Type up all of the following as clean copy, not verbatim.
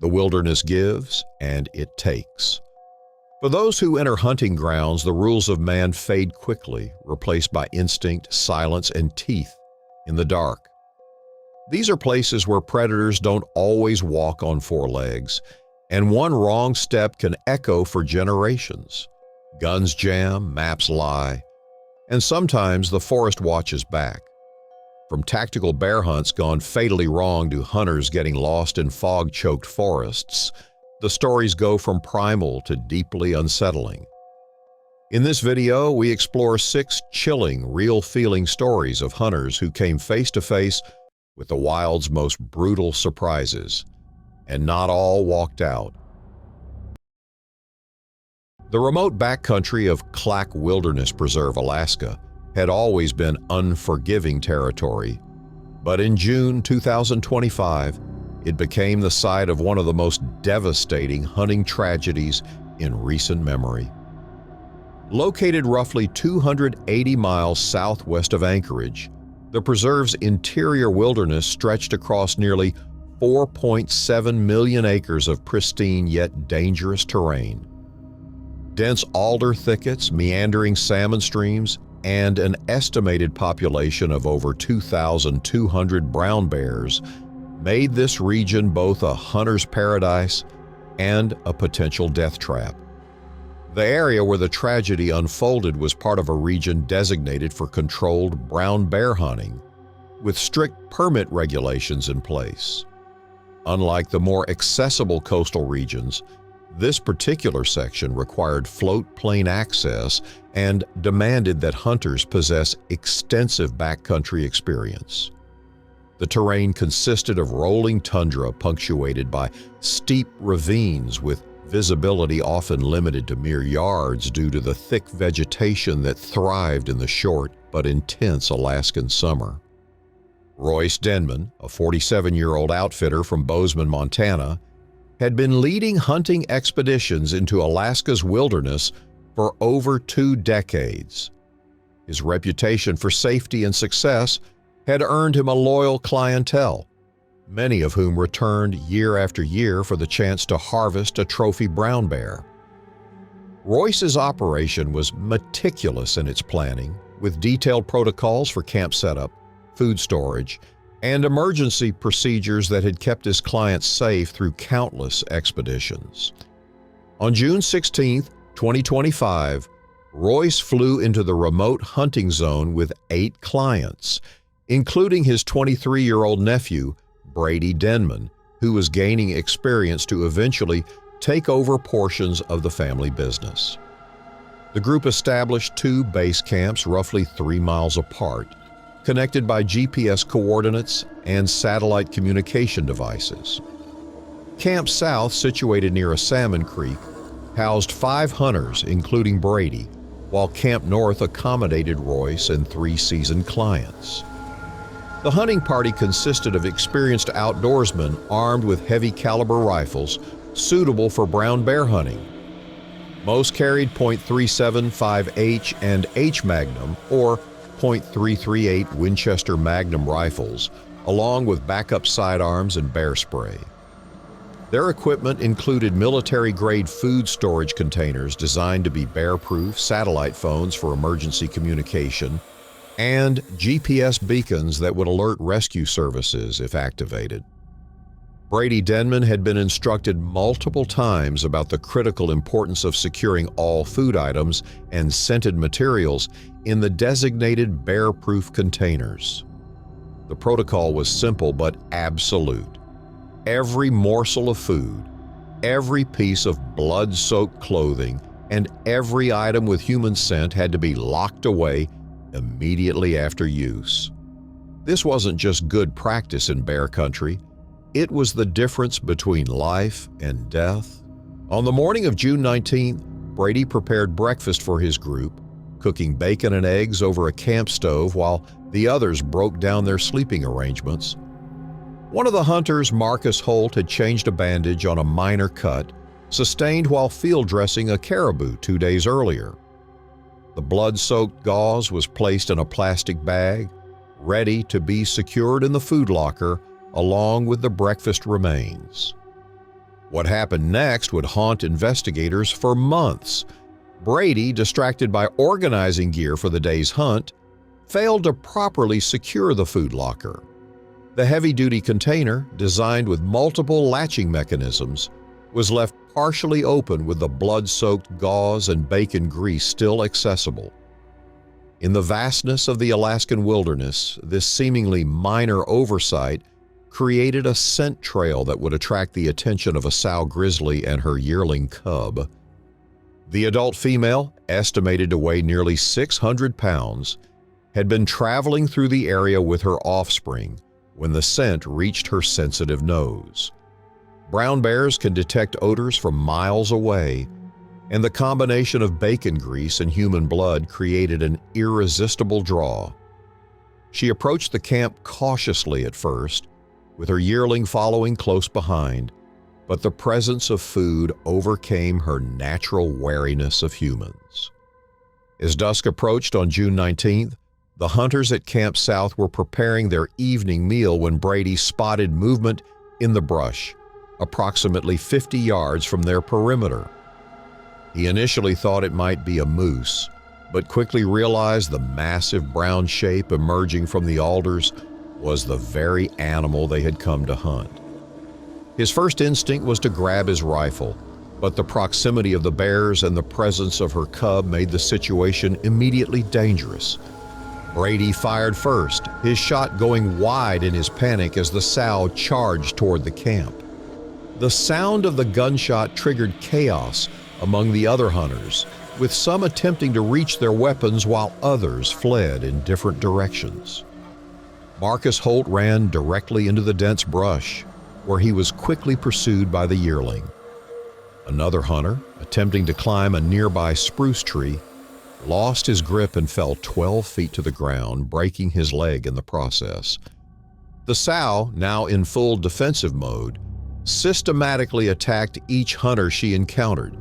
The wilderness gives, and it takes. For those who enter hunting grounds, the rules of man fade quickly, replaced by instinct, silence, and teeth in the dark. These are places where predators don't always walk on four legs, and one wrong step can echo for generations. Guns jam, maps lie, and sometimes the forest watches back. From tactical bear hunts gone fatally wrong to hunters getting lost in fog-choked forests, the stories go from primal to deeply unsettling. In this video, we explore 6 chilling, real-feeling stories of hunters who came face-to-face with the wild's most brutal surprises, and not all walked out. The remote backcountry of Clack Wilderness Preserve, Alaska, had always been unforgiving territory, but in June 2025, it became the site of one of the most devastating hunting tragedies in recent memory. Located roughly 280 miles southwest of Anchorage, the preserve's interior wilderness stretched across nearly 4.7 million acres of pristine yet dangerous terrain. Dense alder thickets, meandering salmon streams, and an estimated population of over 2,200 brown bears made this region both a hunter's paradise and a potential death trap. The area where the tragedy unfolded was part of a region designated for controlled brown bear hunting, with strict permit regulations in place. Unlike the more accessible coastal regions, this particular section required float plane access and demanded that hunters possess extensive backcountry experience. The terrain consisted of rolling tundra punctuated by steep ravines with visibility often limited to mere yards due to the thick vegetation that thrived in the short but intense Alaskan summer. Royce Denman, a 47-year-old outfitter from Bozeman, Montana, had been leading hunting expeditions into Alaska's wilderness for over 2 decades. His reputation for safety and success had earned him a loyal clientele, many of whom returned year after year for the chance to harvest a trophy brown bear. Royce's operation was meticulous in its planning, with detailed protocols for camp setup, food storage, and emergency procedures that had kept his clients safe through countless expeditions. On June 16, 2025, Royce flew into the remote hunting zone with 8 clients, including his 23-year-old nephew, Brady Denman, who was gaining experience to eventually take over portions of the family business. The group established 2 base camps roughly 3 miles apart, connected by GPS coordinates and satellite communication devices. Camp South, situated near a salmon creek, housed 5 hunters, including Brady, while Camp North accommodated Royce and 3 seasoned clients. The hunting party consisted of experienced outdoorsmen armed with heavy caliber rifles suitable for brown bear hunting. Most carried .375H and H Magnum or .338 Winchester Magnum rifles, along with backup sidearms and bear spray. Their equipment included military-grade food storage containers designed to be bear-proof, satellite phones for emergency communication, and GPS beacons that would alert rescue services if activated. Brady Denman had been instructed multiple times about the critical importance of securing all food items and scented materials in the designated bear-proof containers. The protocol was simple but absolute. Every morsel of food, every piece of blood-soaked clothing, and every item with human scent had to be locked away immediately after use. This wasn't just good practice in bear country, it was the difference between life and death. On the morning of June 19th, Brady prepared breakfast for his group, cooking bacon and eggs over a camp stove while the others broke down their sleeping arrangements. One of the hunters, Marcus Holt, had changed a bandage on a minor cut sustained while field dressing a caribou 2 days earlier. The blood-soaked gauze was placed in a plastic bag, ready to be secured in the food locker along with the breakfast remains. What happened next would haunt investigators for months. Brady, distracted by organizing gear for the day's hunt, failed to properly secure the food locker. The heavy-duty container, designed with multiple latching mechanisms, was left partially open with the blood-soaked gauze and bacon grease still accessible. In the vastness of the Alaskan wilderness, this seemingly minor oversight created a scent trail that would attract the attention of a sow grizzly and her yearling cub. The adult female, estimated to weigh nearly 600 pounds, had been traveling through the area with her offspring when the scent reached her sensitive nose. Brown bears can detect odors from miles away, and the combination of bacon grease and human blood created an irresistible draw. She approached the camp cautiously at first, with her yearling following close behind, but the presence of food overcame her natural wariness of humans. As dusk approached on June 19th, the hunters at Camp South were preparing their evening meal when Brady spotted movement in the brush, approximately 50 yards from their perimeter. He initially thought it might be a moose, but quickly realized the massive brown shape emerging from the alders was the very animal they had come to hunt. His first instinct was to grab his rifle, but the proximity of the bears and the presence of her cub made the situation immediately dangerous. Brady fired first, his shot going wide in his panic as the sow charged toward the camp. The sound of the gunshot triggered chaos among the other hunters, with some attempting to reach their weapons while others fled in different directions. Marcus Holt ran directly into the dense brush, where he was quickly pursued by the yearling. Another hunter, attempting to climb a nearby spruce tree, lost his grip and fell 12 feet to the ground, breaking his leg in the process. The sow, now in full defensive mode, systematically attacked each hunter she encountered.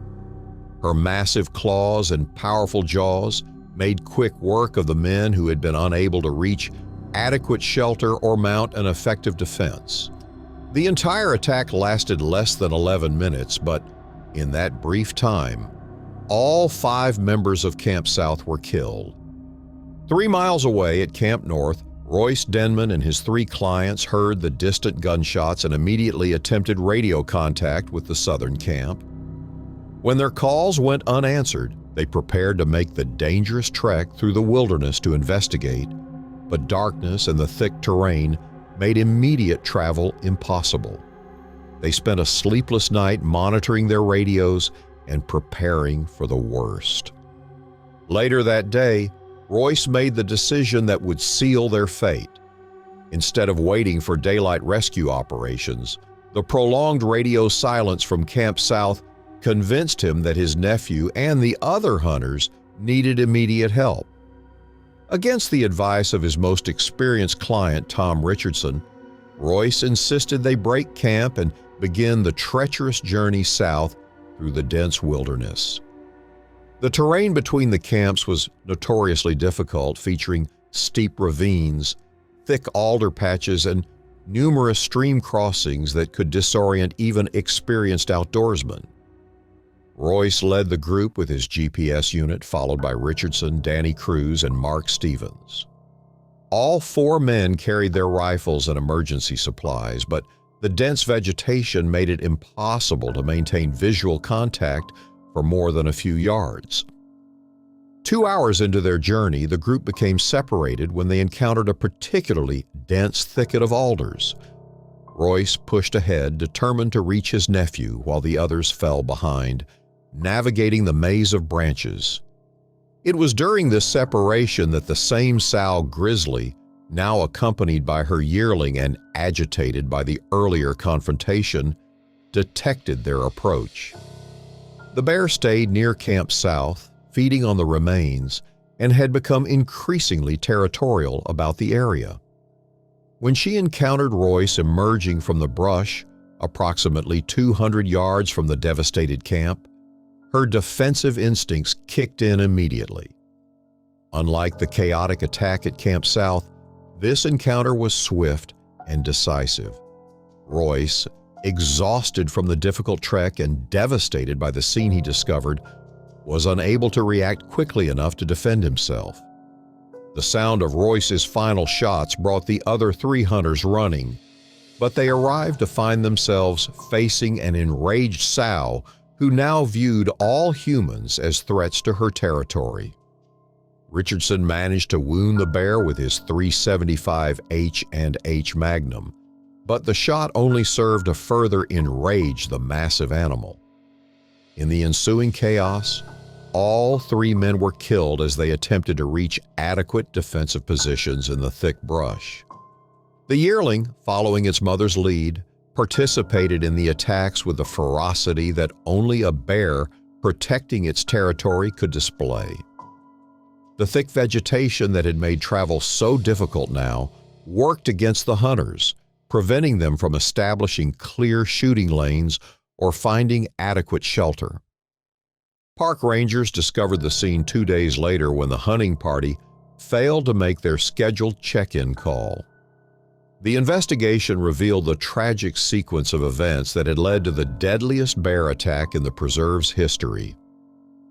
Her massive claws and powerful jaws made quick work of the men who had been unable to reach adequate shelter or mount an effective defense. The entire attack lasted less than 11 minutes, but in that brief time, all 5 members of Camp South were killed. 3 miles away at Camp North, Royce Denman and his 3 clients heard the distant gunshots and immediately attempted radio contact with the southern camp. When their calls went unanswered, they prepared to make the dangerous trek through the wilderness to investigate, but darkness and the thick terrain made immediate travel impossible. They spent a sleepless night monitoring their radios and preparing for the worst. Later that day, Royce made the decision that would seal their fate. Instead of waiting for daylight rescue operations, the prolonged radio silence from Camp South convinced him that his nephew and the other hunters needed immediate help. Against the advice of his most experienced client, Tom Richardson, Royce insisted they break camp and begin the treacherous journey south through the dense wilderness. The terrain between the camps was notoriously difficult, featuring steep ravines, thick alder patches, and numerous stream crossings that could disorient even experienced outdoorsmen. Royce led the group with his GPS unit, followed by Richardson, Danny Cruz, and Mark Stevens. All 4 men carried their rifles and emergency supplies, but the dense vegetation made it impossible to maintain visual contact for more than a few yards. 2 hours into their journey, the group became separated when they encountered a particularly dense thicket of alders. Royce pushed ahead, determined to reach his nephew, while the others fell behind, navigating the maze of branches. It was during this separation that the same sow Grizzly, now accompanied by her yearling and agitated by the earlier confrontation, detected their approach. The bear stayed near Camp South, feeding on the remains, and had become increasingly territorial about the area. When she encountered Royce emerging from the brush, approximately 200 yards from the devastated camp, her defensive instincts kicked in immediately. Unlike the chaotic attack at Camp South, this encounter was swift and decisive. Royce, exhausted from the difficult trek and devastated by the scene he discovered, was unable to react quickly enough to defend himself. The sound of Royce's final shots brought the other 3 hunters running, but they arrived to find themselves facing an enraged sow who now viewed all humans as threats to her territory. Richardson managed to wound the bear with his .375 H&H Magnum, but the shot only served to further enrage the massive animal. In the ensuing chaos, all 3 men were killed as they attempted to reach adequate defensive positions in the thick brush. The yearling, following its mother's lead, participated in the attacks with the ferocity that only a bear protecting its territory could display. The thick vegetation that had made travel so difficult now worked against the hunters, preventing them from establishing clear shooting lanes or finding adequate shelter. Park rangers discovered the scene 2 days later when the hunting party failed to make their scheduled check-in call. The investigation revealed the tragic sequence of events that had led to the deadliest bear attack in the preserve's history.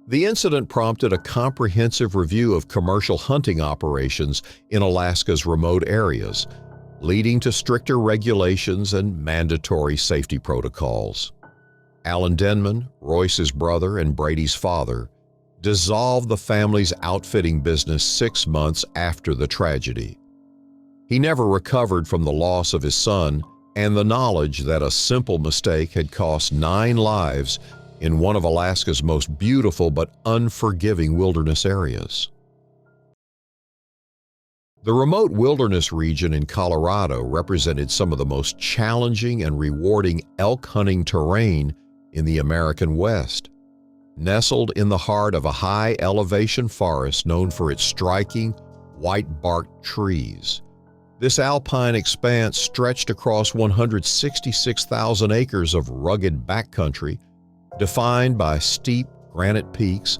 The incident prompted a comprehensive review of commercial hunting operations in Alaska's remote areas, leading to stricter regulations and mandatory safety protocols. Alan Denman, Royce's brother and Brady's father, dissolved the family's outfitting business 6 months after the tragedy. He never recovered from the loss of his son and the knowledge that a simple mistake had cost 9 lives in one of Alaska's most beautiful but unforgiving wilderness areas. The remote wilderness region in Colorado represented some of the most challenging and rewarding elk hunting terrain in the American West. Nestled in the heart of a high-elevation forest known for its striking, white-barked trees, this alpine expanse stretched across 166,000 acres of rugged backcountry, defined by steep granite peaks,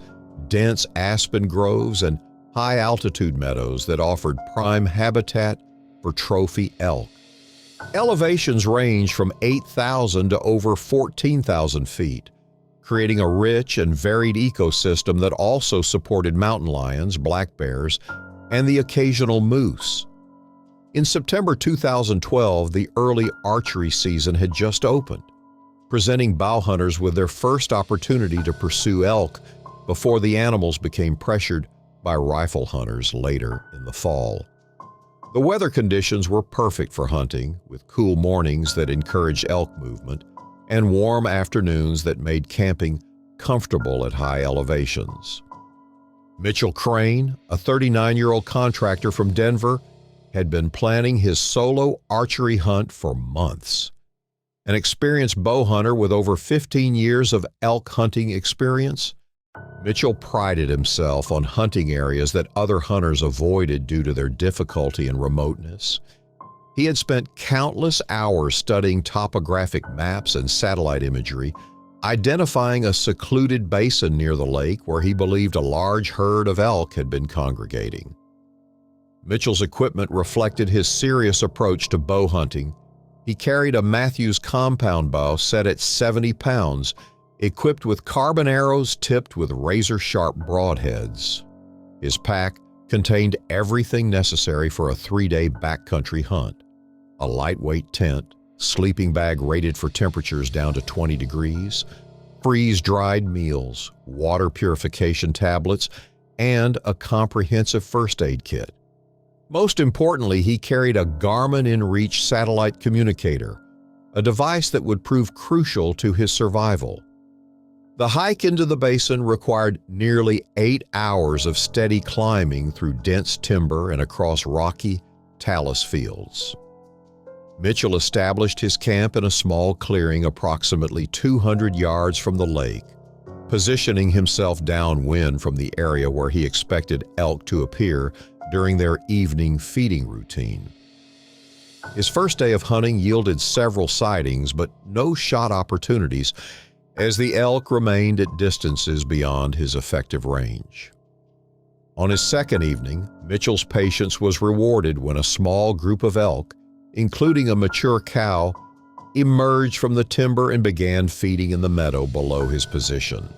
dense aspen groves, and high-altitude meadows that offered prime habitat for trophy elk. Elevations range from 8,000 to over 14,000 feet, creating a rich and varied ecosystem that also supported mountain lions, black bears, and the occasional moose. In September 2012, the early archery season had just opened, presenting bow hunters with their first opportunity to pursue elk before the animals became pressured by rifle hunters later in the fall. The weather conditions were perfect for hunting, with cool mornings that encouraged elk movement and warm afternoons that made camping comfortable at high elevations. Mitchell Crane, a 39-year-old contractor from Denver, had been planning his solo archery hunt for months. An experienced bow hunter with over 15 years of elk hunting experience, Mitchell prided himself on hunting areas that other hunters avoided due to their difficulty and remoteness. He had spent countless hours studying topographic maps and satellite imagery, identifying a secluded basin near the lake where he believed a large herd of elk had been congregating. Mitchell's equipment reflected his serious approach to bow hunting. He carried a Matthews compound bow set at 70 pounds, equipped with carbon arrows tipped with razor-sharp broadheads. His pack contained everything necessary for a 3-day backcountry hunt: a lightweight tent, sleeping bag rated for temperatures down to 20 degrees, freeze-dried meals, water purification tablets, and a comprehensive first aid kit. Most importantly, he carried a Garmin InReach satellite communicator, a device that would prove crucial to his survival. The hike into the basin required nearly 8 hours of steady climbing through dense timber and across rocky, talus fields. Mitchell established his camp in a small clearing approximately 200 yards from the lake, positioning himself downwind from the area where he expected elk to appear during their evening feeding routine. His first day of hunting yielded several sightings, but no shot opportunities, as the elk remained at distances beyond his effective range. On his second evening, Mitchell's patience was rewarded when a small group of elk, including a mature cow, emerged from the timber and began feeding in the meadow below his position.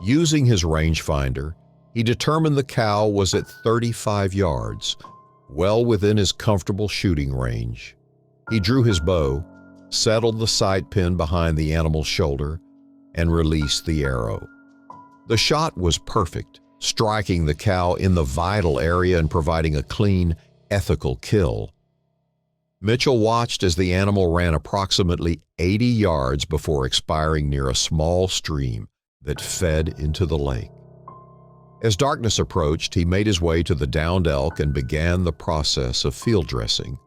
Using his rangefinder, he determined the cow was at 35 yards, well within his comfortable shooting range. He drew his bow, settled the sight pin behind the animal's shoulder, and released the arrow. The shot was perfect, striking the cow in the vital area and providing a clean, ethical kill. Mitchell watched as the animal ran approximately 80 yards before expiring near a small stream that fed into the lake. As darkness approached, he made his way to the downed elk and began the process of field dressing,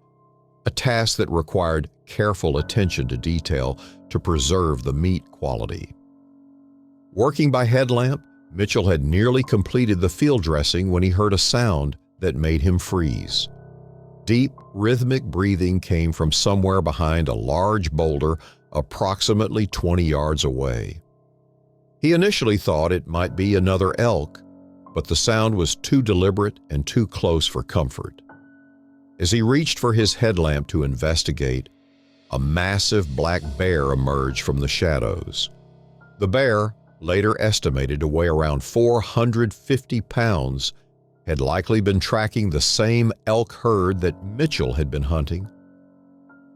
a task that required careful attention to detail to preserve the meat quality. Working by headlamp, Mitchell had nearly completed the field dressing when he heard a sound that made him freeze. Deep, rhythmic breathing came from somewhere behind a large boulder approximately 20 yards away. He initially thought it might be another elk, but the sound was too deliberate and too close for comfort. As he reached for his headlamp to investigate, a massive black bear emerged from the shadows. The bear, later estimated to weigh around 450 pounds, had likely been tracking the same elk herd that Mitchell had been hunting.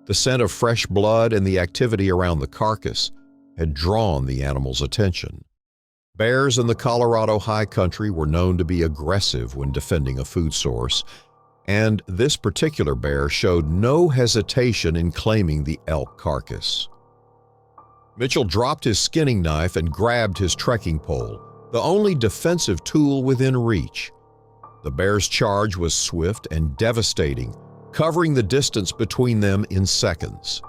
The scent of fresh blood and the activity around the carcass had drawn the animal's attention. Bears in the Colorado high country were known to be aggressive when defending a food source, and this particular bear showed no hesitation in claiming the elk carcass. Mitchell dropped his skinning knife and grabbed his trekking pole, the only defensive tool within reach. The bear's charge was swift and devastating, covering the distance between them in seconds.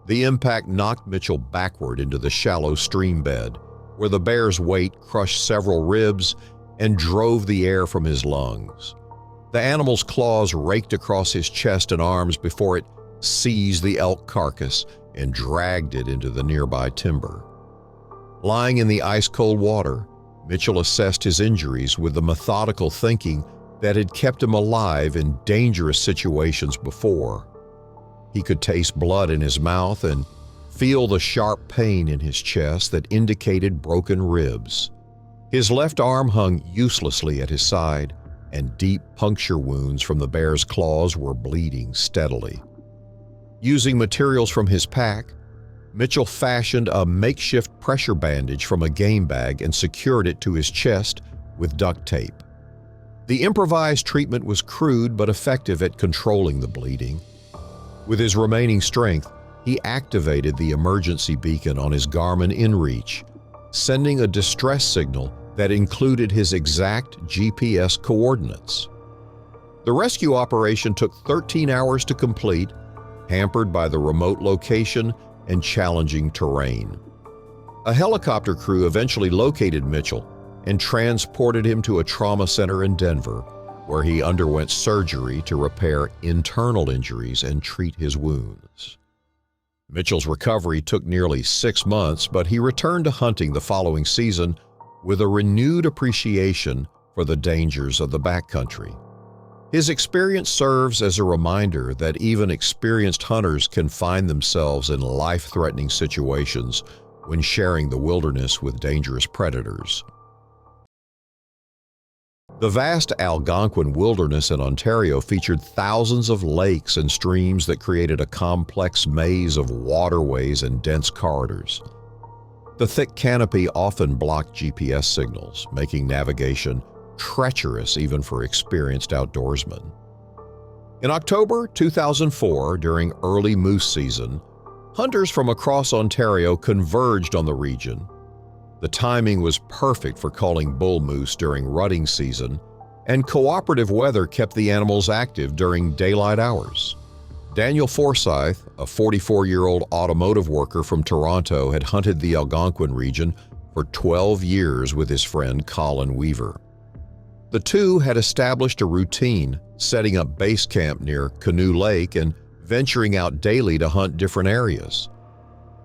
The impact knocked Mitchell backward into the shallow stream bed, where the bear's weight crushed several ribs and drove the air from his lungs. The animal's claws raked across his chest and arms before it seized the elk carcass and dragged it into the nearby timber. Lying in the ice-cold water, Mitchell assessed his injuries with the methodical thinking that had kept him alive in dangerous situations before. He could taste blood in his mouth and feel the sharp pain in his chest that indicated broken ribs. His left arm hung uselessly at his side, and deep puncture wounds from the bear's claws were bleeding steadily. Using materials from his pack, Mitchell fashioned a makeshift pressure bandage from a game bag and secured it to his chest with duct tape. The improvised treatment was crude but effective at controlling the bleeding. With his remaining strength, he activated the emergency beacon on his Garmin inReach, sending a distress signal that included his exact GPS coordinates. The rescue operation took 13 hours to complete, hampered by the remote location and challenging terrain. A helicopter crew eventually located Mitchell and transported him to a trauma center in Denver, where he underwent surgery to repair internal injuries and treat his wounds. Mitchell's recovery took nearly 6 months, but he returned to hunting the following season with a renewed appreciation for the dangers of the backcountry. His experience serves as a reminder that even experienced hunters can find themselves in life-threatening situations when sharing the wilderness with dangerous predators. The vast Algonquin wilderness in Ontario featured thousands of lakes and streams that created a complex maze of waterways and dense corridors. The thick canopy often blocked GPS signals, making navigation treacherous even for experienced outdoorsmen. In October 2004, during early moose season, hunters from across Ontario converged on the region. The timing was perfect for calling bull moose during rutting season, and cooperative weather kept the animals active during daylight hours. Daniel Forsyth, a 44-year-old automotive worker from Toronto, had hunted the Algonquin region for 12 years with his friend Colin Weaver. The two had established a routine, setting up base camp near Canoe Lake and venturing out daily to hunt different areas.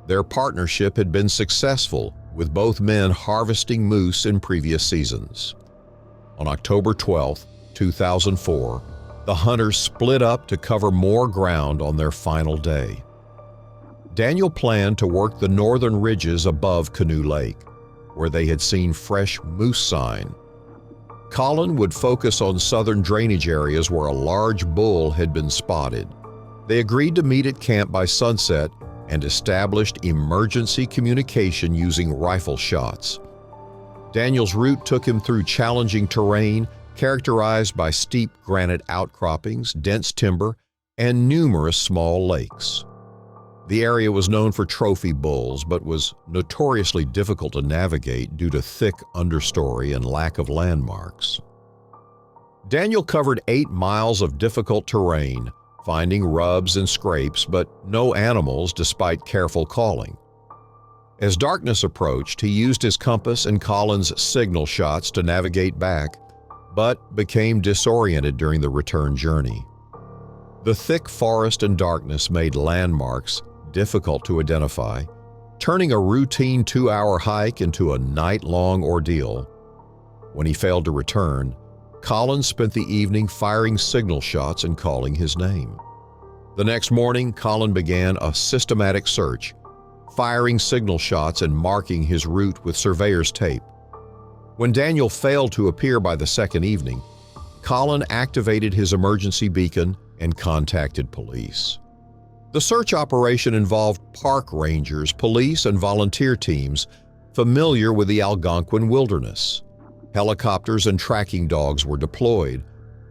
Their partnership had been successful, with both men harvesting moose in previous seasons. On October 12, 2004, the hunters split up to cover more ground on their final day. Daniel planned to work the northern ridges above Canoe Lake, where they had seen fresh moose sign. Colin would focus on southern drainage areas where a large bull had been spotted. They agreed to meet at camp by sunset and established emergency communication using rifle shots. Daniel's route took him through challenging terrain characterized by steep granite outcroppings, dense timber, and numerous small lakes. The area was known for trophy bulls, but was notoriously difficult to navigate due to thick understory and lack of landmarks. Daniel covered 8 miles of difficult terrain, finding rubs and scrapes, but no animals despite careful calling. As darkness approached, he used his compass and Colin's signal shots to navigate back, but became disoriented during the return journey. The thick forest and darkness made landmarks difficult to identify, turning a routine 2-hour hike into a night-long ordeal. When he failed to return, Colin spent the evening firing signal shots and calling his name. The next morning, Colin began a systematic search, firing signal shots and marking his route with surveyor's tape. When Daniel failed to appear by the second evening, Colin activated his emergency beacon and contacted police. The search operation involved park rangers, police, and volunteer teams familiar with the Algonquin wilderness. Helicopters and tracking dogs were deployed,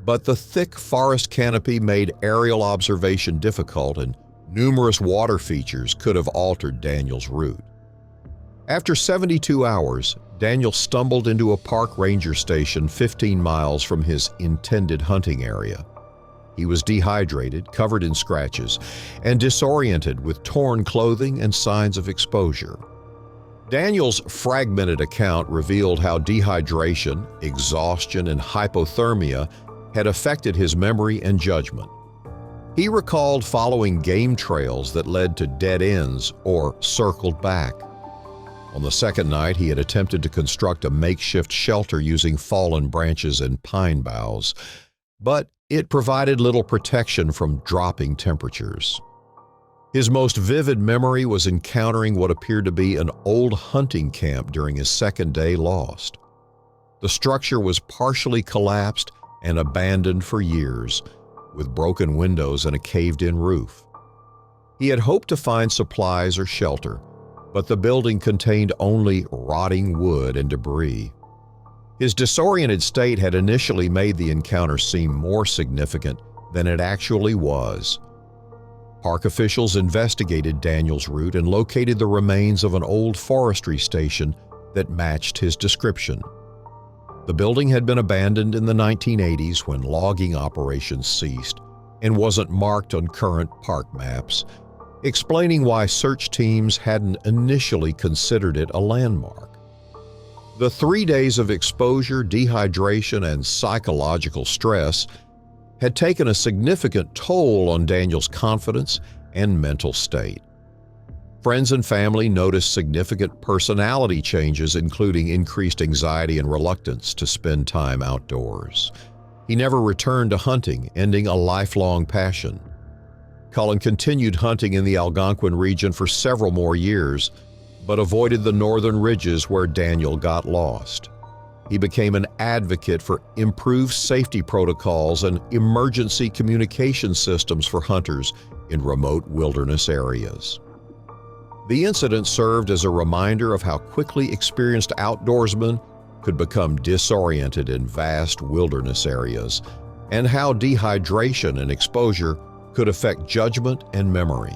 but the thick forest canopy made aerial observation difficult, and numerous water features could have altered Daniel's route. After 72 hours, Daniel stumbled into a park ranger station 15 miles from his intended hunting area. He was dehydrated, covered in scratches, and disoriented with torn clothing and signs of exposure. Daniel's fragmented account revealed how dehydration, exhaustion, and hypothermia had affected his memory and judgment. He recalled following game trails that led to dead ends or circled back. On the second night, he had attempted to construct a makeshift shelter using fallen branches and pine boughs, but it provided little protection from dropping temperatures. His most vivid memory was encountering what appeared to be an old hunting camp during his second day lost. The structure was partially collapsed and abandoned for years, with broken windows and a caved-in roof. He had hoped to find supplies or shelter, but the building contained only rotting wood and debris. His disoriented state had initially made the encounter seem more significant than it actually was. Park officials investigated Daniel's route and located the remains of an old forestry station that matched his description. The building had been abandoned in the 1980s when logging operations ceased and wasn't marked on current park maps, explaining why search teams hadn't initially considered it a landmark. The 3 days of exposure, dehydration, and psychological stress had taken a significant toll on Daniel's confidence and mental state. Friends and family noticed significant personality changes, including increased anxiety and reluctance to spend time outdoors. He never returned to hunting, ending a lifelong passion. Colin continued hunting in the Algonquin region for several more years, but avoided the northern ridges where Daniel got lost. He became an advocate for improved safety protocols and emergency communication systems for hunters in remote wilderness areas. The incident served as a reminder of how quickly experienced outdoorsmen could become disoriented in vast wilderness areas, and how dehydration and exposure could affect judgment and memory.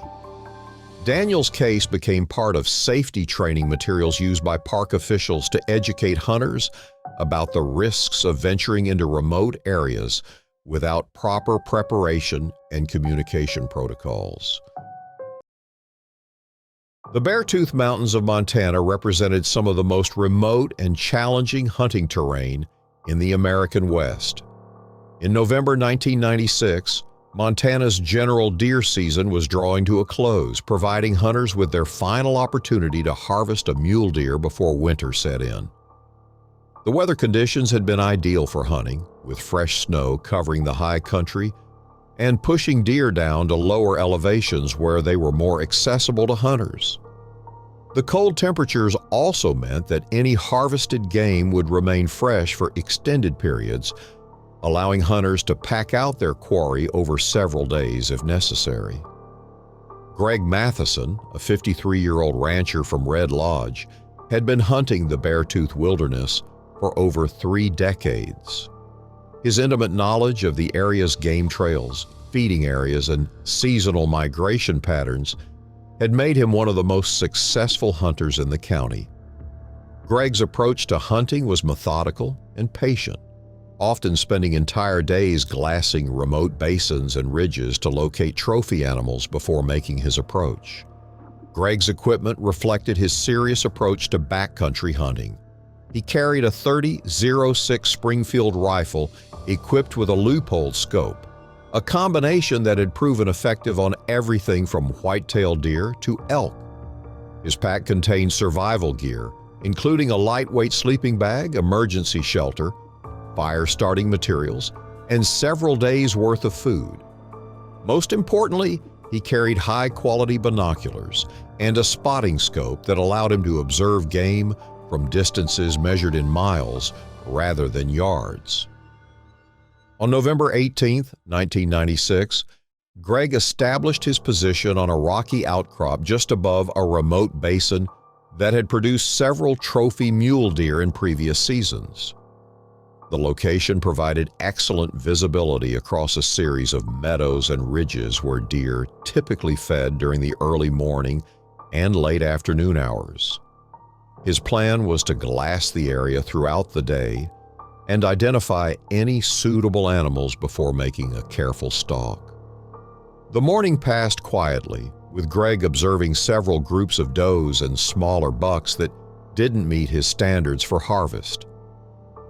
Daniel's case became part of safety training materials used by park officials to educate hunters about the risks of venturing into remote areas without proper preparation and communication protocols. The Beartooth Mountains of Montana represented some of the most remote and challenging hunting terrain in the American West. In November 1996, Montana's general deer season was drawing to a close, providing hunters with their final opportunity to harvest a mule deer before winter set in. The weather conditions had been ideal for hunting, with fresh snow covering the high country and pushing deer down to lower elevations where they were more accessible to hunters. The cold temperatures also meant that any harvested game would remain fresh for extended periods, allowing hunters to pack out their quarry over several days if necessary. Greg Matheson, a 53-year-old rancher from Red Lodge, had been hunting the Beartooth Wilderness for over 3 decades. His intimate knowledge of the area's game trails, feeding areas, and seasonal migration patterns had made him one of the most successful hunters in the county. Greg's approach to hunting was methodical and patient, often spending entire days glassing remote basins and ridges to locate trophy animals before making his approach. Greg's equipment reflected his serious approach to backcountry hunting. He carried a .30-06 Springfield rifle equipped with a loophole scope, a combination that had proven effective on everything from white-tailed deer to elk. His pack contained survival gear, including a lightweight sleeping bag, emergency shelter, fire-starting materials, and several days' worth of food. Most importantly, he carried high-quality binoculars and a spotting scope that allowed him to observe game from distances measured in miles rather than yards. On November 18, 1996, Greg established his position on a rocky outcrop just above a remote basin that had produced several trophy mule deer in previous seasons. The location provided excellent visibility across a series of meadows and ridges where deer typically fed during the early morning and late afternoon hours. His plan was to glass the area throughout the day and identify any suitable animals before making a careful stalk. The morning passed quietly, with Greg observing several groups of does and smaller bucks that didn't meet his standards for harvest.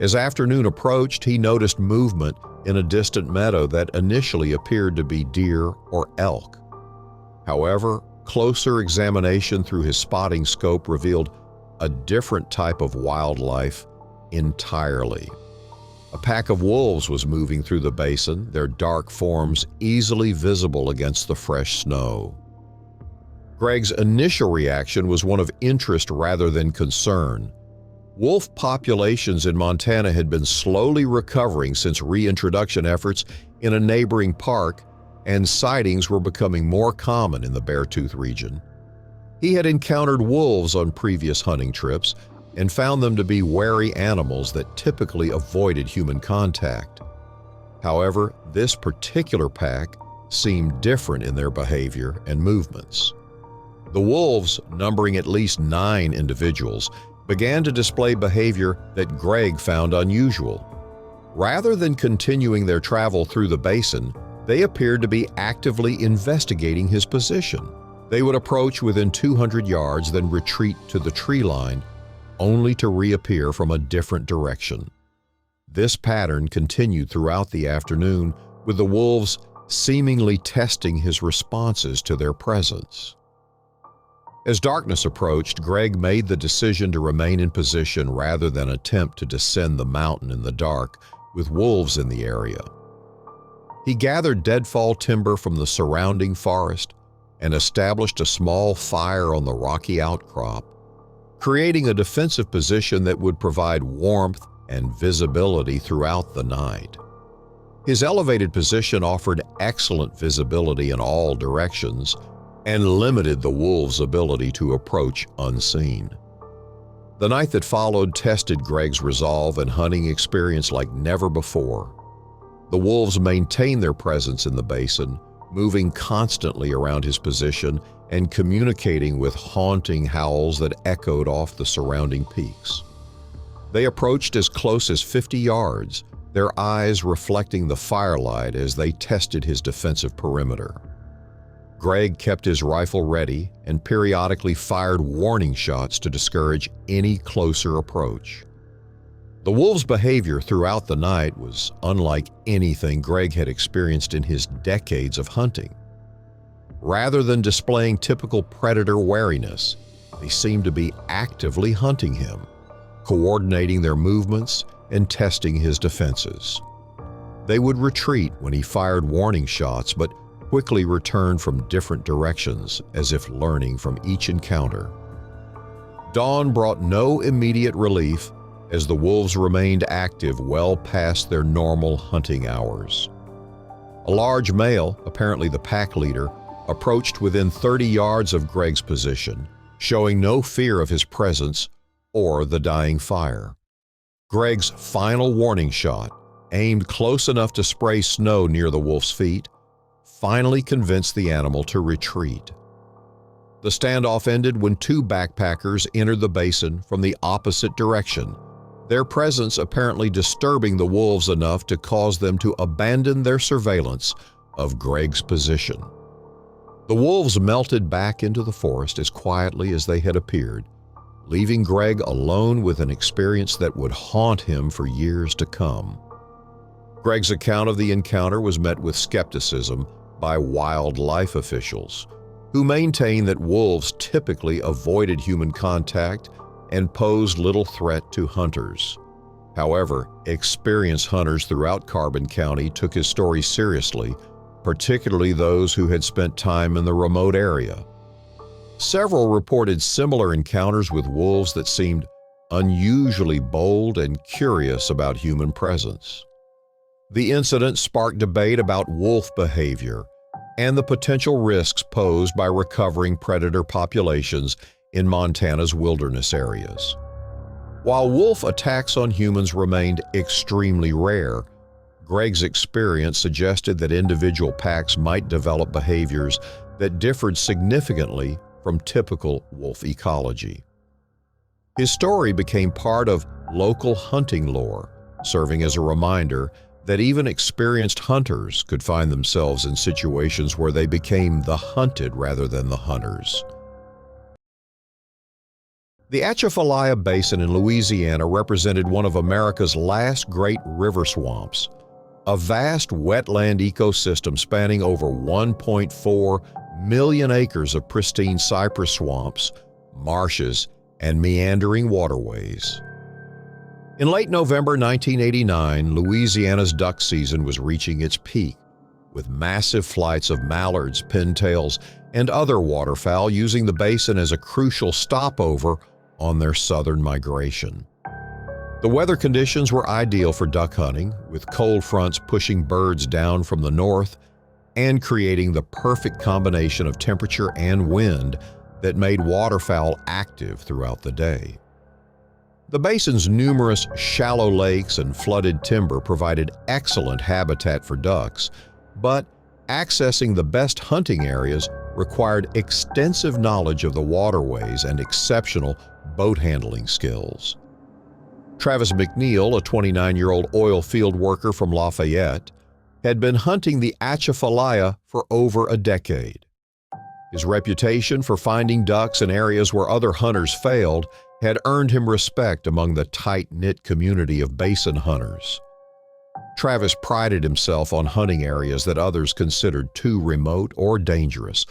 As afternoon approached, he noticed movement in a distant meadow that initially appeared to be deer or elk. However, closer examination through his spotting scope revealed a different type of wildlife entirely. A pack of wolves was moving through the basin, their dark forms easily visible against the fresh snow. Greg's initial reaction was one of interest rather than concern. Wolf populations in Montana had been slowly recovering since reintroduction efforts in a neighboring park, and sightings were becoming more common in the Beartooth region. He had encountered wolves on previous hunting trips and found them to be wary animals that typically avoided human contact. However, this particular pack seemed different in their behavior and movements. The wolves, numbering at least 9 individuals, began to display behavior that Greg found unusual. Rather than continuing their travel through the basin, they appeared to be actively investigating his position. They would approach within 200 yards, then retreat to the tree line, only to reappear from a different direction. This pattern continued throughout the afternoon, with the wolves seemingly testing his responses to their presence. As darkness approached, Greg made the decision to remain in position rather than attempt to descend the mountain in the dark with wolves in the area. He gathered deadfall timber from the surrounding forest and established a small fire on the rocky outcrop, creating a defensive position that would provide warmth and visibility throughout the night. His elevated position offered excellent visibility in all directions and limited the wolves' ability to approach unseen. The night that followed tested Greg's resolve and hunting experience like never before. The wolves maintained their presence in the basin, moving constantly around his position and communicating with haunting howls that echoed off the surrounding peaks. They approached as close as 50 yards, their eyes reflecting the firelight as they tested his defensive perimeter. Greg kept his rifle ready and periodically fired warning shots to discourage any closer approach. The wolves' behavior throughout the night was unlike anything Greg had experienced in his decades of hunting. Rather than displaying typical predator wariness, they seemed to be actively hunting him, coordinating their movements and testing his defenses. They would retreat when he fired warning shots, but quickly returned from different directions, as if learning from each encounter. Dawn brought no immediate relief, as the wolves remained active well past their normal hunting hours. A large male, apparently the pack leader, approached within 30 yards of Greg's position, showing no fear of his presence or the dying fire. Greg's final warning shot, aimed close enough to spray snow near the wolf's feet, finally convinced the animal to retreat. The standoff ended when two backpackers entered the basin from the opposite direction, their presence apparently disturbing the wolves enough to cause them to abandon their surveillance of Greg's position. The wolves melted back into the forest as quietly as they had appeared, leaving Greg alone with an experience that would haunt him for years to come. Greg's account of the encounter was met with skepticism by wildlife officials, who maintain that wolves typically avoided human contact and posed little threat to hunters. However, experienced hunters throughout Carbon County took his story seriously, particularly those who had spent time in the remote area. Several reported similar encounters with wolves that seemed unusually bold and curious about human presence. The incident sparked debate about wolf behavior and the potential risks posed by recovering predator populations in Montana's wilderness areas. While wolf attacks on humans remained extremely rare, Greg's experience suggested that individual packs might develop behaviors that differed significantly from typical wolf ecology. His story became part of local hunting lore, serving as a reminder that even experienced hunters could find themselves in situations where they became the hunted rather than the hunters. The Atchafalaya Basin in Louisiana represented one of America's last great river swamps, a vast wetland ecosystem spanning over 1.4 million acres of pristine cypress swamps, marshes, and meandering waterways. In late November 1989, Louisiana's duck season was reaching its peak, with massive flights of mallards, pintails, and other waterfowl using the basin as a crucial stopover on their southern migration. The weather conditions were ideal for duck hunting, with cold fronts pushing birds down from the north and creating the perfect combination of temperature and wind that made waterfowl active throughout the day. The basin's numerous shallow lakes and flooded timber provided excellent habitat for ducks, but accessing the best hunting areas required extensive knowledge of the waterways and exceptional boat handling skills. Travis McNeil, a 29-year-old oil field worker from Lafayette, had been hunting the Atchafalaya for over a decade. His reputation for finding ducks in areas where other hunters failed had earned him respect among the tight-knit community of basin hunters. Travis prided himself on hunting areas that others considered too remote or dangerous,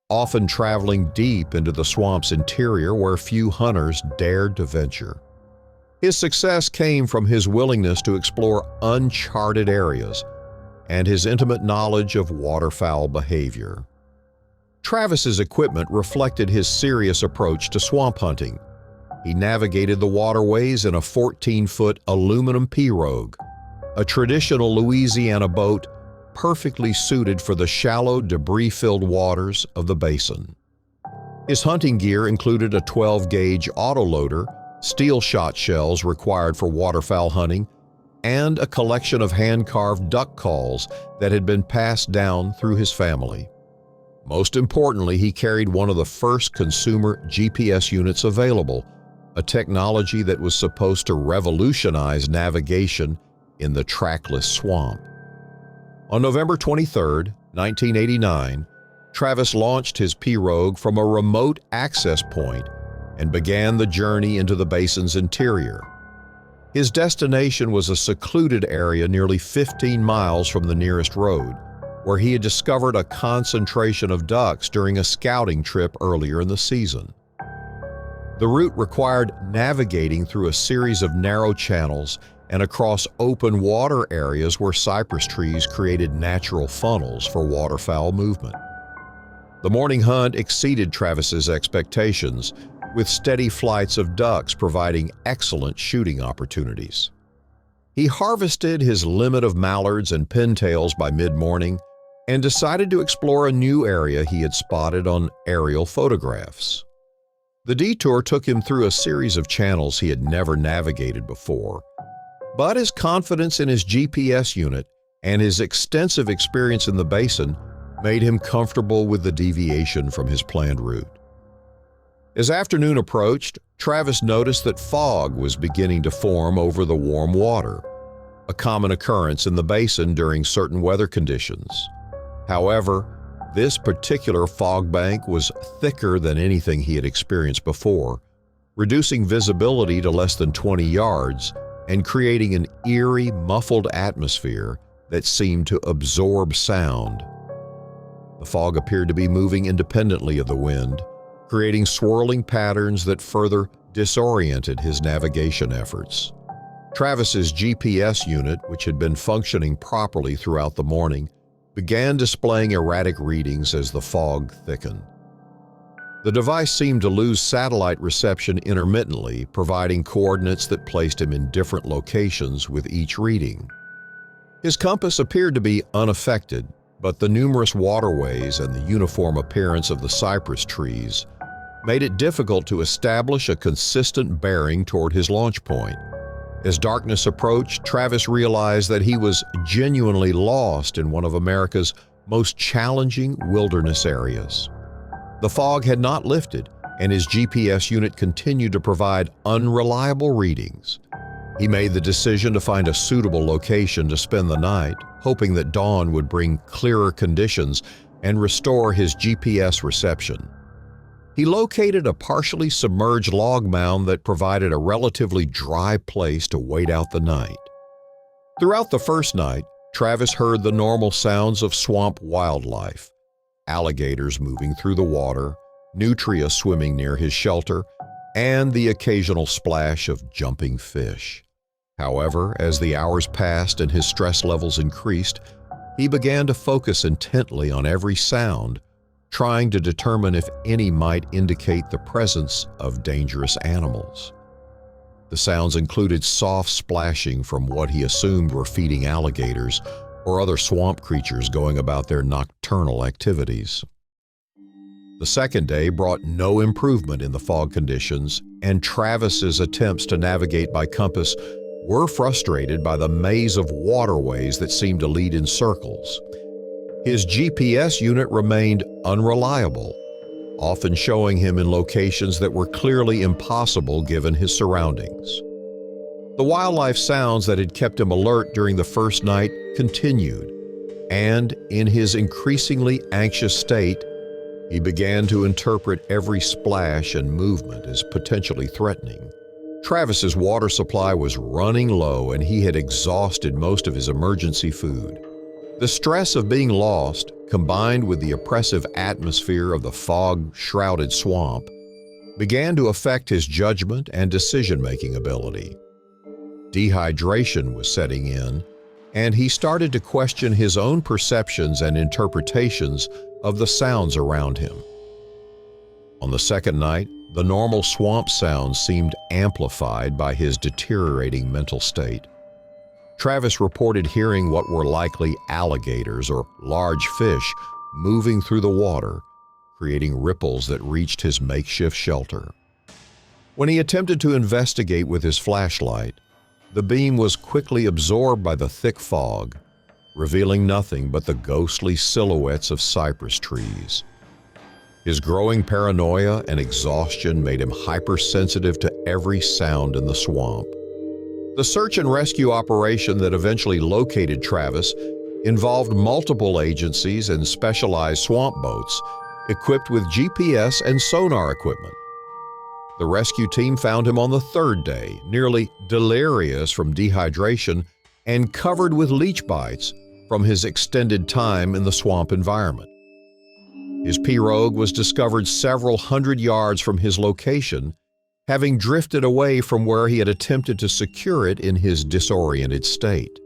often traveling deep into the swamp's interior where few hunters dared to venture. His success came from his willingness to explore uncharted areas and his intimate knowledge of waterfowl behavior. Travis's equipment reflected his serious approach to swamp hunting. He navigated the waterways in a 14-foot aluminum pirogue, a traditional Louisiana boat perfectly suited for the shallow, debris-filled waters of the basin. His hunting gear included a 12-gauge autoloader, steel shot shells required for waterfowl hunting, and a collection of hand-carved duck calls that had been passed down through his family. Most importantly, he carried one of the first consumer GPS units available, a technology that was supposed to revolutionize navigation in the trackless swamp. On November 23, 1989, Travis launched his pirogue from a remote access point and began the journey into the basin's interior. His destination was a secluded area nearly 15 miles from the nearest road, where he had discovered a concentration of ducks during a scouting trip earlier in the season. The route required navigating through a series of narrow channels and across open water areas where cypress trees created natural funnels for waterfowl movement. The morning hunt exceeded Travis's expectations, with steady flights of ducks providing excellent shooting opportunities. He harvested his limit of mallards and pintails by mid-morning and decided to explore a new area he had spotted on aerial photographs. The detour took him through a series of channels he had never navigated before, but his confidence in his GPS unit and his extensive experience in the basin made him comfortable with the deviation from his planned route. As afternoon approached, Travis noticed that fog was beginning to form over the warm water, a common occurrence in the basin during certain weather conditions. However, this particular fog bank was thicker than anything he had experienced before, reducing visibility to less than 20 yards and creating an eerie, muffled atmosphere that seemed to absorb sound. The fog appeared to be moving independently of the wind, creating swirling patterns that further disoriented his navigation efforts. Travis's GPS unit, which had been functioning properly throughout the morning, began displaying erratic readings as the fog thickened. The device seemed to lose satellite reception intermittently, providing coordinates that placed him in different locations with each reading. His compass appeared to be unaffected, but the numerous waterways and the uniform appearance of the cypress trees made it difficult to establish a consistent bearing toward his launch point. As darkness approached, Travis realized that he was genuinely lost in one of America's most challenging wilderness areas. The fog had not lifted, and his GPS unit continued to provide unreliable readings. He made the decision to find a suitable location to spend the night, hoping that dawn would bring clearer conditions and restore his GPS reception. He located a partially submerged log mound that provided a relatively dry place to wait out the night. Throughout the first night, Travis heard the normal sounds of swamp wildlife: alligators moving through the water, nutria swimming near his shelter, and the occasional splash of jumping fish. However, as the hours passed and his stress levels increased, he began to focus intently on every sound, trying to determine if any might indicate the presence of dangerous animals. The sounds included soft splashing from what he assumed were feeding alligators or other swamp creatures going about their nocturnal activities. The second day brought no improvement in the fog conditions, and Travis's attempts to navigate by compass were frustrated by the maze of waterways that seemed to lead in circles. His GPS unit remained unreliable, often showing him in locations that were clearly impossible given his surroundings. The wildlife sounds that had kept him alert during the first night continued, and in his increasingly anxious state, he began to interpret every splash and movement as potentially threatening. Travis's water supply was running low, and he had exhausted most of his emergency food. The stress of being lost, combined with the oppressive atmosphere of the fog-shrouded swamp, began to affect his judgment and decision-making ability. Dehydration was setting in, and he started to question his own perceptions and interpretations of the sounds around him. On the second night, the normal swamp sounds seemed amplified by his deteriorating mental state. Travis reported hearing what were likely alligators or large fish moving through the water, creating ripples that reached his makeshift shelter. When he attempted to investigate with his flashlight, the beam was quickly absorbed by the thick fog, revealing nothing but the ghostly silhouettes of cypress trees. His growing paranoia and exhaustion made him hypersensitive to every sound in the swamp. The search and rescue operation that eventually located Travis involved multiple agencies and specialized swamp boats equipped with GPS and sonar equipment. The rescue team found him on the third day, nearly delirious from dehydration and covered with leech bites from his extended time in the swamp environment. His pirogue was discovered several hundred yards from his location, having drifted away from where he had attempted to secure it in his disoriented state.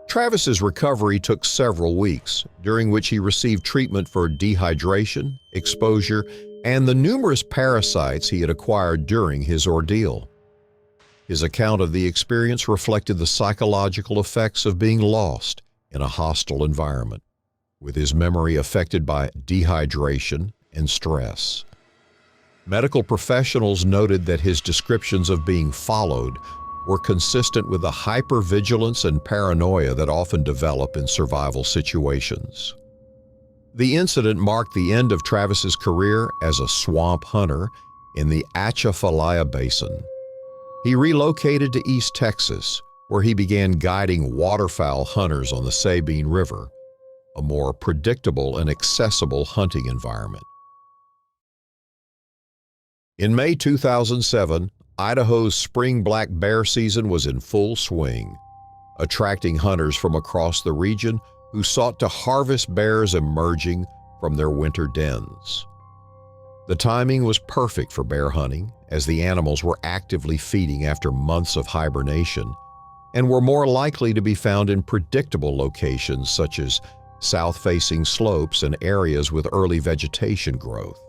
Travis's recovery took several weeks, during which he received treatment for dehydration, exposure, and the numerous parasites he had acquired during his ordeal. His account of the experience reflected the psychological effects of being lost in a hostile environment, with his memory affected by dehydration and stress. Medical professionals noted that his descriptions of being followed were consistent with the hypervigilance and paranoia that often develop in survival situations. The incident marked the end of Travis's career as a swamp hunter in the Atchafalaya Basin. He relocated to East Texas, where he began guiding waterfowl hunters on the Sabine River, a more predictable and accessible hunting environment. In May 2007, Idaho's spring black bear season was in full swing, attracting hunters from across the region who sought to harvest bears emerging from their winter dens. The timing was perfect for bear hunting, as the animals were actively feeding after months of hibernation and were more likely to be found in predictable locations such as south-facing slopes and areas with early vegetation growth.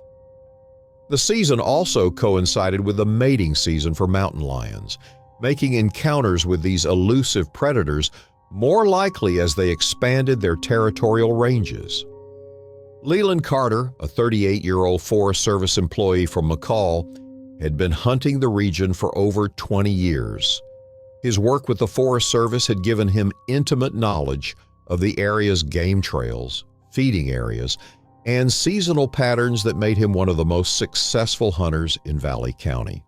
The season also coincided with the mating season for mountain lions, making encounters with these elusive predators more likely as they expanded their territorial ranges. Leland Carter, a 38-year-old Forest Service employee from McCall, had been hunting the region for over 20 years. His work with the Forest Service had given him intimate knowledge of the area's game trails, feeding areas, and seasonal patterns that made him one of the most successful hunters in Valley County.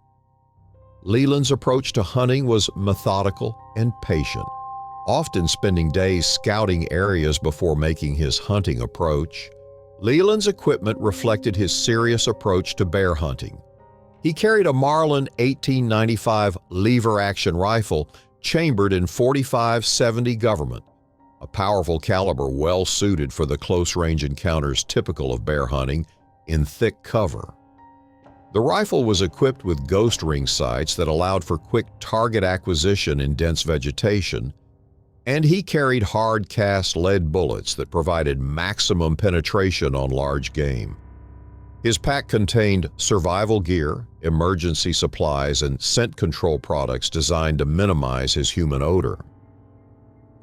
Leland's approach to hunting was methodical and patient, often spending days scouting areas before making his hunting approach. Leland's equipment reflected his serious approach to bear hunting. He carried a Marlin 1895 lever-action rifle chambered in .45-70 Government, a powerful caliber well-suited for the close-range encounters typical of bear hunting in thick cover. The rifle was equipped with ghost ring sights that allowed for quick target acquisition in dense vegetation, and he carried hard-cast lead bullets that provided maximum penetration on large game. His pack contained survival gear, emergency supplies, and scent control products designed to minimize his human odor.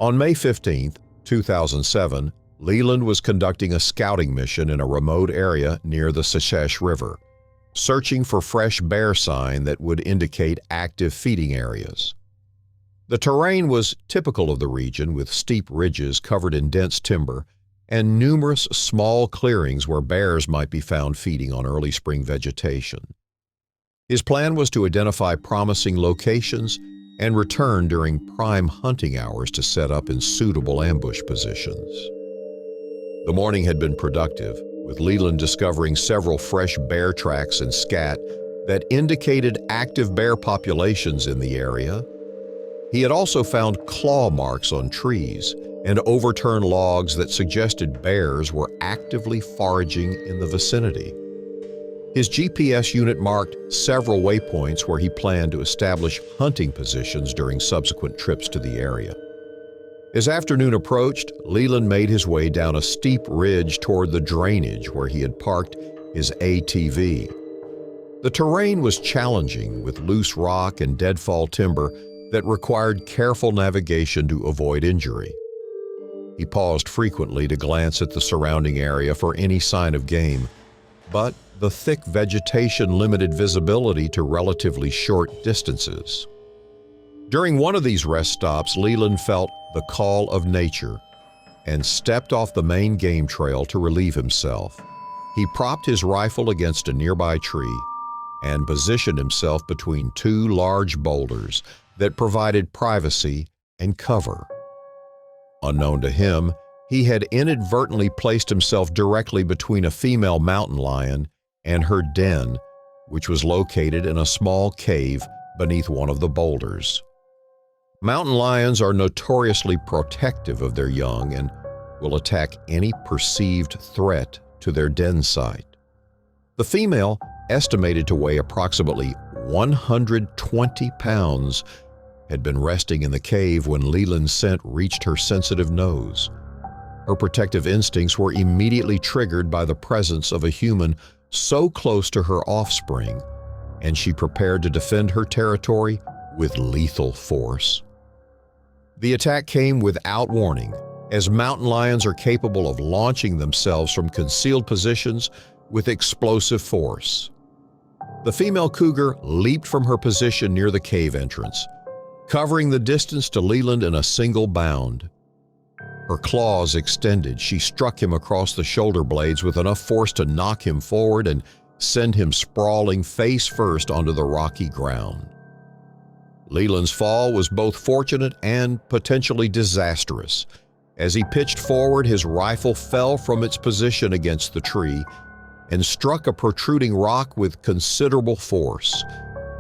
On May 15, 2007, Leland was conducting a scouting mission in a remote area near the Secesh River, searching for fresh bear sign that would indicate active feeding areas. The terrain was typical of the region, with steep ridges covered in dense timber and numerous small clearings where bears might be found feeding on early spring vegetation. His plan was to identify promising locations and return during prime hunting hours to set up in suitable ambush positions. The morning had been productive, with Leland discovering several fresh bear tracks and scat that indicated active bear populations in the area. He had also found claw marks on trees and overturned logs that suggested bears were actively foraging in the vicinity. His GPS unit marked several waypoints where he planned to establish hunting positions during subsequent trips to the area. As afternoon approached, Leland made his way down a steep ridge toward the drainage where he had parked his ATV. The terrain was challenging, with loose rock and deadfall timber that required careful navigation to avoid injury. He paused frequently to glance at the surrounding area for any sign of game, but the thick vegetation limited visibility to relatively short distances. During one of these rest stops, Leland felt the call of nature and stepped off the main game trail to relieve himself. He propped his rifle against a nearby tree and positioned himself between two large boulders that provided privacy and cover. Unknown to him, he had inadvertently placed himself directly between a female mountain lion and her den, which was located in a small cave beneath one of the boulders. Mountain lions are notoriously protective of their young and will attack any perceived threat to their den site. The female, estimated to weigh approximately 120 pounds, had been resting in the cave when Leland's scent reached her sensitive nose. Her protective instincts were immediately triggered by the presence of a human so close to her offspring, and she prepared to defend her territory with lethal force. The attack came without warning, as mountain lions are capable of launching themselves from concealed positions with explosive force. The female cougar leaped from her position near the cave entrance, covering the distance to Leland in a single bound. Her claws extended, she struck him across the shoulder blades with enough force to knock him forward and send him sprawling face first onto the rocky ground. Leland's fall was both fortunate and potentially disastrous. As he pitched forward, his rifle fell from its position against the tree and struck a protruding rock with considerable force.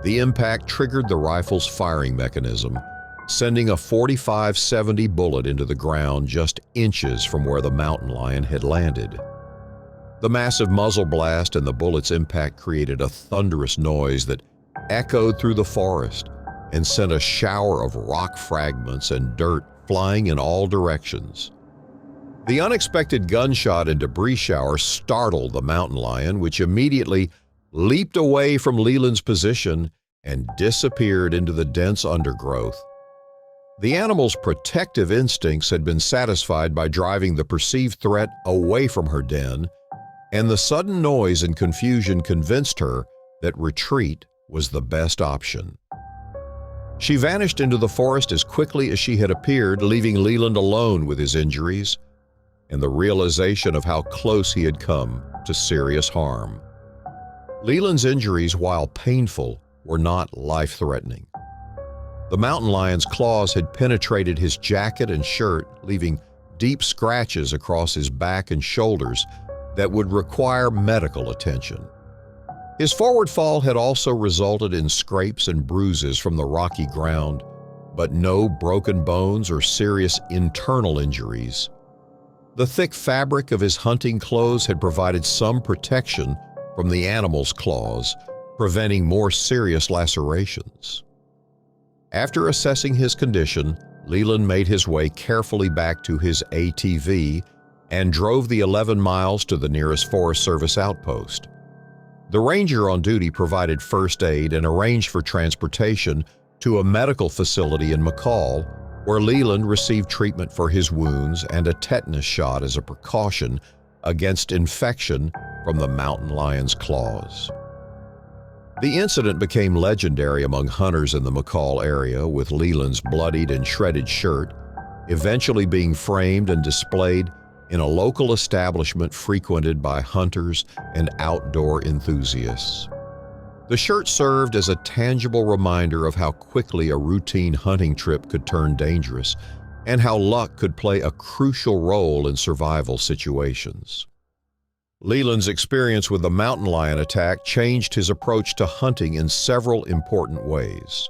The impact triggered the rifle's firing mechanism, sending a .45-70 bullet into the ground just inches from where the mountain lion had landed. The massive muzzle blast and the bullet's impact created a thunderous noise that echoed through the forest and sent a shower of rock fragments and dirt flying in all directions. The unexpected gunshot and debris shower startled the mountain lion, which immediately leaped away from Leland's position and disappeared into the dense undergrowth. The animal's protective instincts had been satisfied by driving the perceived threat away from her den, and the sudden noise and confusion convinced her that retreat was the best option. She vanished into the forest as quickly as she had appeared, leaving Leland alone with his injuries and the realization of how close he had come to serious harm. Leland's injuries, while painful, were not life-threatening. The mountain lion's claws had penetrated his jacket and shirt, leaving deep scratches across his back and shoulders that would require medical attention. His forward fall had also resulted in scrapes and bruises from the rocky ground, but no broken bones or serious internal injuries. The thick fabric of his hunting clothes had provided some protection from the animal's claws, preventing more serious lacerations. After assessing his condition, Leland made his way carefully back to his ATV and drove the 11 miles to the nearest Forest Service outpost. The ranger on duty provided first aid and arranged for transportation to a medical facility in McCall, where Leland received treatment for his wounds and a tetanus shot as a precaution against infection from the mountain lion's claws. The incident became legendary among hunters in the McCall area, with Leland's bloodied and shredded shirt eventually being framed and displayed in a local establishment frequented by hunters and outdoor enthusiasts. The shirt served as a tangible reminder of how quickly a routine hunting trip could turn dangerous and how luck could play a crucial role in survival situations. Leland's experience with the mountain lion attack changed his approach to hunting in several important ways.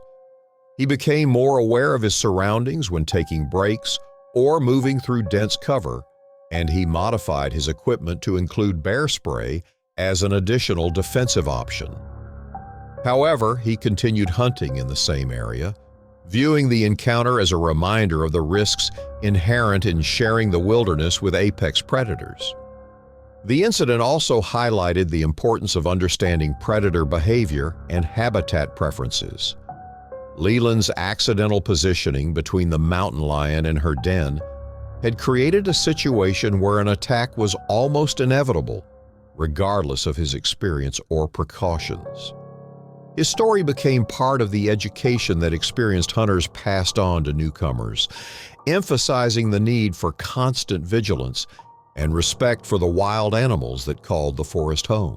He became more aware of his surroundings when taking breaks or moving through dense cover, and he modified his equipment to include bear spray as an additional defensive option. However, he continued hunting in the same area, viewing the encounter as a reminder of the risks inherent in sharing the wilderness with apex predators. The incident also highlighted the importance of understanding predator behavior and habitat preferences. Leland's accidental positioning between the mountain lion and her den had created a situation where an attack was almost inevitable, regardless of his experience or precautions. His story became part of the education that experienced hunters passed on to newcomers, emphasizing the need for constant vigilance and respect for the wild animals that called the forest home.